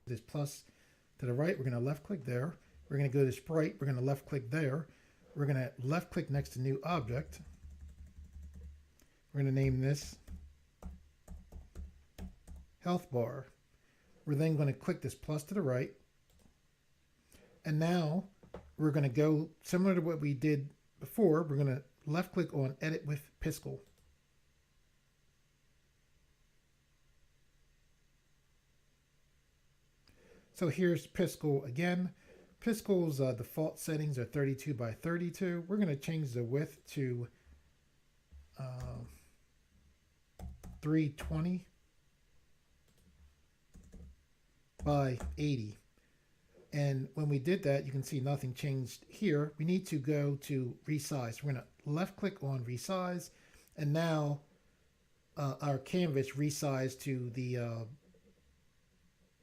this plus to the right. We're going to left click there. We're going to go to sprite. We're going to left click there. We're going to left click next to new object. We're going to name this health bar. We're then going to click this plus to the right. And now we're going to go similar to what we did before. We're going to left click on edit with Piskel. So here's Piskel again. Piskel's default settings are 32 by 32. We're going to change the width to 320 by 80. And when we did that, you can see nothing changed here. We need to go to resize. We're going to left click on resize, and now our canvas resized to the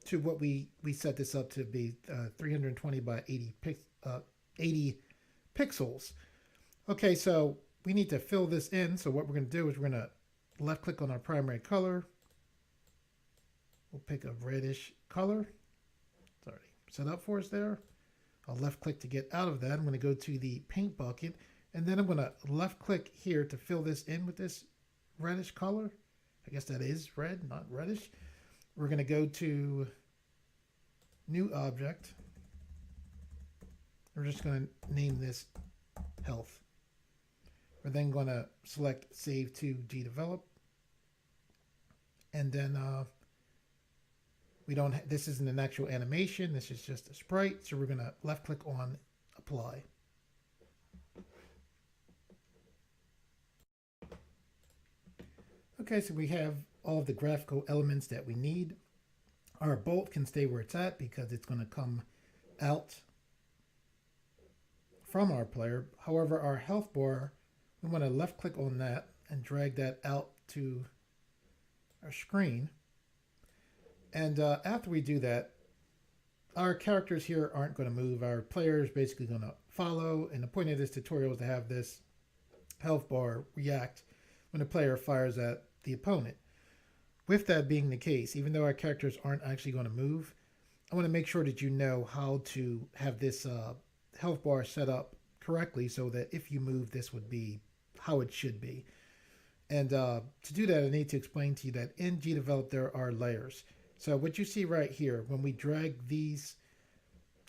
to what we set this up to be 320 by 80 pixels. Okay, so we need to fill this in. So what we're going to do is we're going to left click on our primary color. We'll pick a reddish color. It's already set up for us there. I'll left click to get out of that. I'm going to go to the paint bucket, and then I'm going to left click here to fill this in with this reddish color. I guess that is red, not reddish. We're going to go to new object. We're just going to name this health. We're then going to select save to Gdevelop. And then we don't, this isn't an actual animation. This is just a sprite. So we're going to left click on apply. Okay, so we have all of the graphical elements that we need. Our bolt can stay where it's at because it's going to come out from our player. However, our health bar, we want to left click on that and drag that out to our screen. And after we do that, our characters here aren't going to move. Our player is basically going to follow. And the point of this tutorial is to have this health bar react when the player fires at the opponent. With that being the case, even though our characters aren't actually going to move, I want to make sure that you know how to have this health bar set up correctly so that if you move, this would be how it should be. And to do that, I need to explain to you that in Gdevelop there are layers. So what you see right here, when we drag these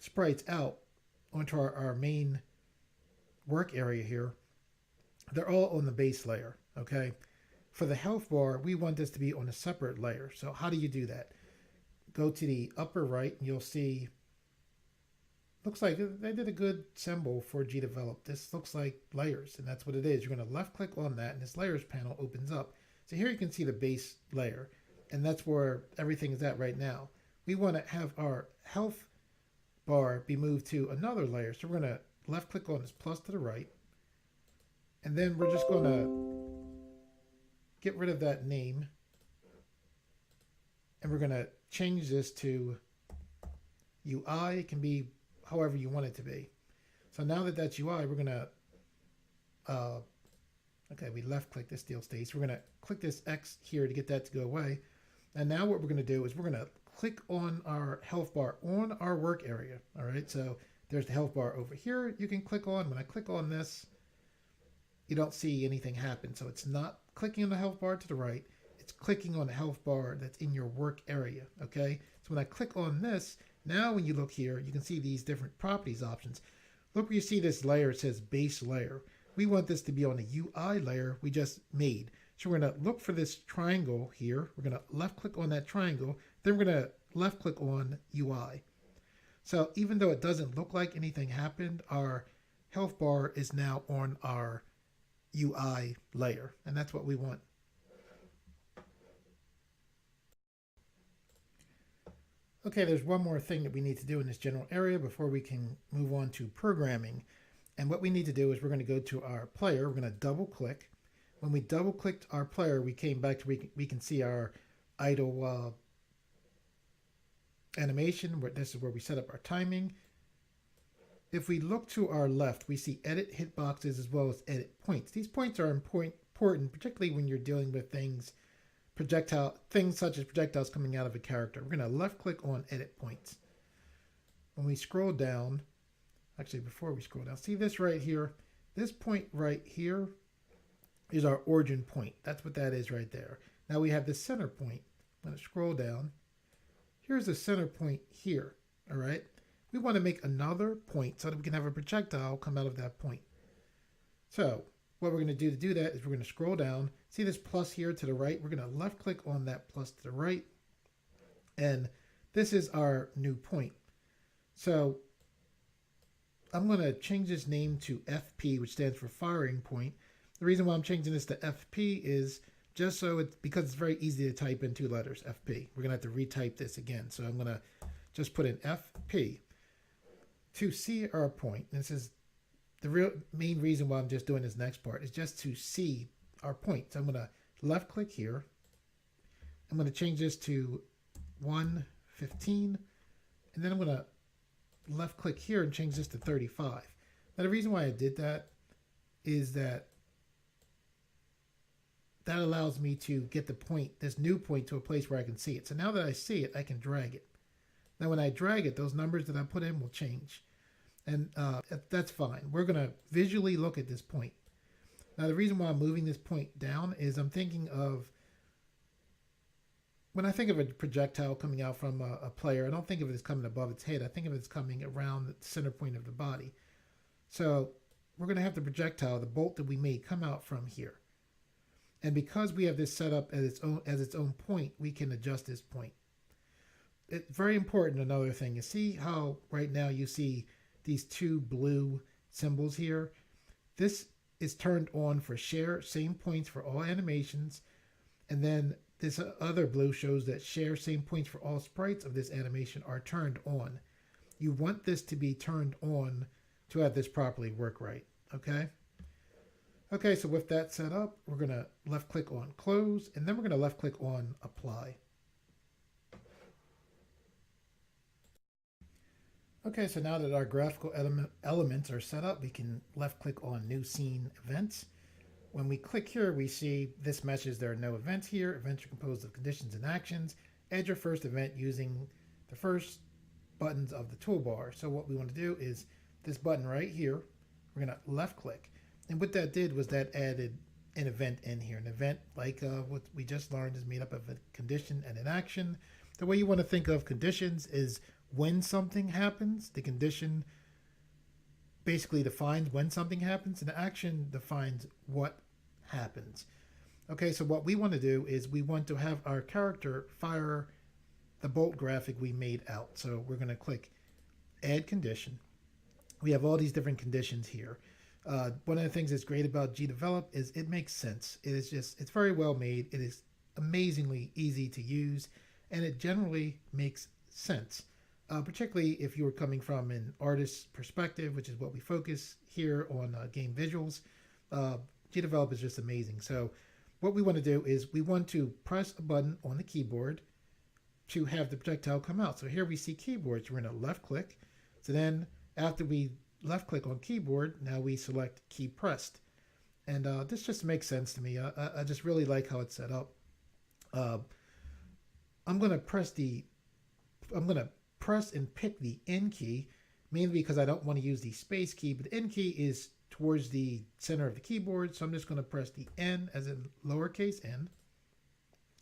sprites out onto our main work area here, they're all on the base layer, okay? For the health bar, we want this to be on a separate layer. So how do you do that? Go to the upper right and you'll see, looks like they did a good symbol for Gdevelop. This looks like layers, and that's what it is. You're going to left click on that and this layers panel opens up. So here you can see the base layer, and that's where everything is at right now. We want to have our health bar be moved to another layer. So we're going to left click on this plus to the right, and then we're just going to get rid of that name, and we're going to change this to UI. It can be however you want it to be. So now that that's UI, we're going to, okay, we left click this still stays. We're going to click this X here to get that to go away. And now what we're going to do is we're going to click on our health bar on our work area. All right, so there's the health bar over here you can click on. When I click on this, you don't see anything happen. So it's not clicking on the health bar to the right. It's clicking on the health bar that's in your work area, okay? So when I click on this, now when you look here, you can see these different properties options. Look where you see this layer, it says base layer. We want this to be on the UI layer we just made. So we're gonna look for this triangle here. We're gonna left click on that triangle, then we're gonna left click on UI. So even though it doesn't look like anything happened, our health bar is now on our UI layer, and that's what we want. Okay, there's one more thing that we need to do in this general area before we can move on to programming. And what we need to do is we're going to go to our player. We're going to double click. When we double clicked our player, we came back to we can see our idle animation. This is where we set up our timing. If we look to our left, we see edit hitboxes as well as edit points. These points are important, particularly when you're dealing with things projectile things such as projectiles coming out of a character. We're going to left click on edit points. When we scroll down, actually before we scroll down, see this right here? This point right here is our origin point. That's what that is right there. Now we have the center point. I'm going to scroll down. Here's the center point here, all right? We want to make another point so that we can have a projectile come out of that point. So what we're going to do that is we're going to scroll down. See this plus here to the right? We're going to left click on that plus to the right. And this is our new point. So I'm going to change this name to FP, which stands for firing point. The reason why I'm changing this to FP is just so because it's very easy to type in 2 letters, FP. We're going to have to retype this again. So I'm going to just put in FP to see our point. And this is the real main reason why I'm just doing this next part is just to see our point. So I'm going to left click here. I'm going to change this to 115. And then I'm going to left click here and change this to 35. Now the reason why I did that is that allows me to get the point, this new point, to a place where I can see it. So now that I see it, I can drag it. Now when I drag it, those numbers that I put in will change. And that's fine. We're going to visually look at this point. Now the reason why I'm moving this point down is I'm thinking of, when I think of a projectile coming out from a player, I don't think of it as coming above its head. I think of it as coming around the center point of the body. So we're going to have the projectile, the bolt that we made, come out from here. And because we have this set up as its own point, we can adjust this point. It's very important. Another thing is, see how right now you see these 2 blue symbols here? This is turned on for share same points for all animations. And then this other blue shows that share same points for all sprites of this animation are turned on. You want this to be turned on to have this properly work right, okay? Okay, so with that set up, we're going to left click on close, and then we're going to left click on apply. Okay, so now that our graphical elements are set up, we can left click on new scene events. When we click here, we see this message, there are no events here. Events are composed of conditions and actions. Add your first event using the first buttons of the toolbar. So what we want to do is this button right here, we're going to left click. And what that did was that added an event in here. An event, like what we just learned, is made up of a condition and an action. The way you want to think of conditions is when something happens. The condition basically defines when something happens, and the action defines what happens. Okay, so what we want to do is we want to have our character fire the bolt graphic we made out. So we're going to click add condition. We have all these different conditions here. One of the things that's great about Gdevelop is it makes sense. It is just, it's very well made. It is amazingly easy to use, and it generally makes sense. Particularly if you were coming from an artist's perspective, which is what we focus here on game visuals. Gdevelop is just amazing. So what we want to do is we want to press a button on the keyboard to have the projectile come out. So here we see keyboards. We're going to left click. So then after we left click on keyboard, now we select key pressed. And this just makes sense to me. I just really like how it's set up. I'm going to press and pick the N key, mainly because I don't want to use the space key, but the N key is towards the center of the keyboard. So I'm just going to press the N as in lowercase n.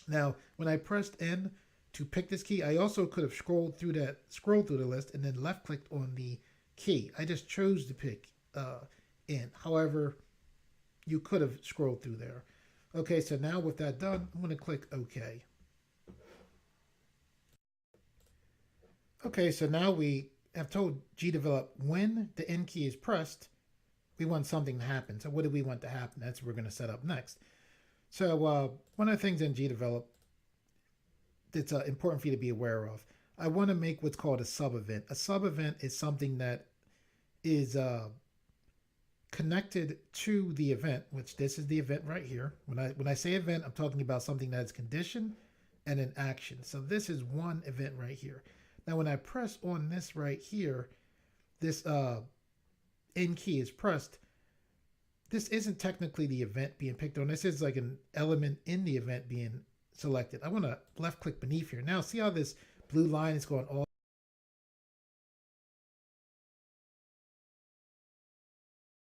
Now, when I pressed N to pick this key, I also could have scrolled through the list and then left clicked on the key. I just chose to pick N. However, you could have scrolled through there. Okay, so now with that done, I'm going to click OK. Okay, so now we have told Gdevelop when the N key is pressed, we want something to happen. So what do we want to happen? That's what we're going to set up next. So one of the things in Gdevelop that's important for you to be aware of, I want to make what's called a sub-event. A sub-event is something that is connected to the event, which this is the event right here. When I say event, I'm talking about something that is condition and an action. So this is one event right here. Now, when I press on this right here, this N key is pressed. This isn't technically the event being picked on. This is like an element in the event being selected. I want to left click beneath here. Now see how this blue line is going all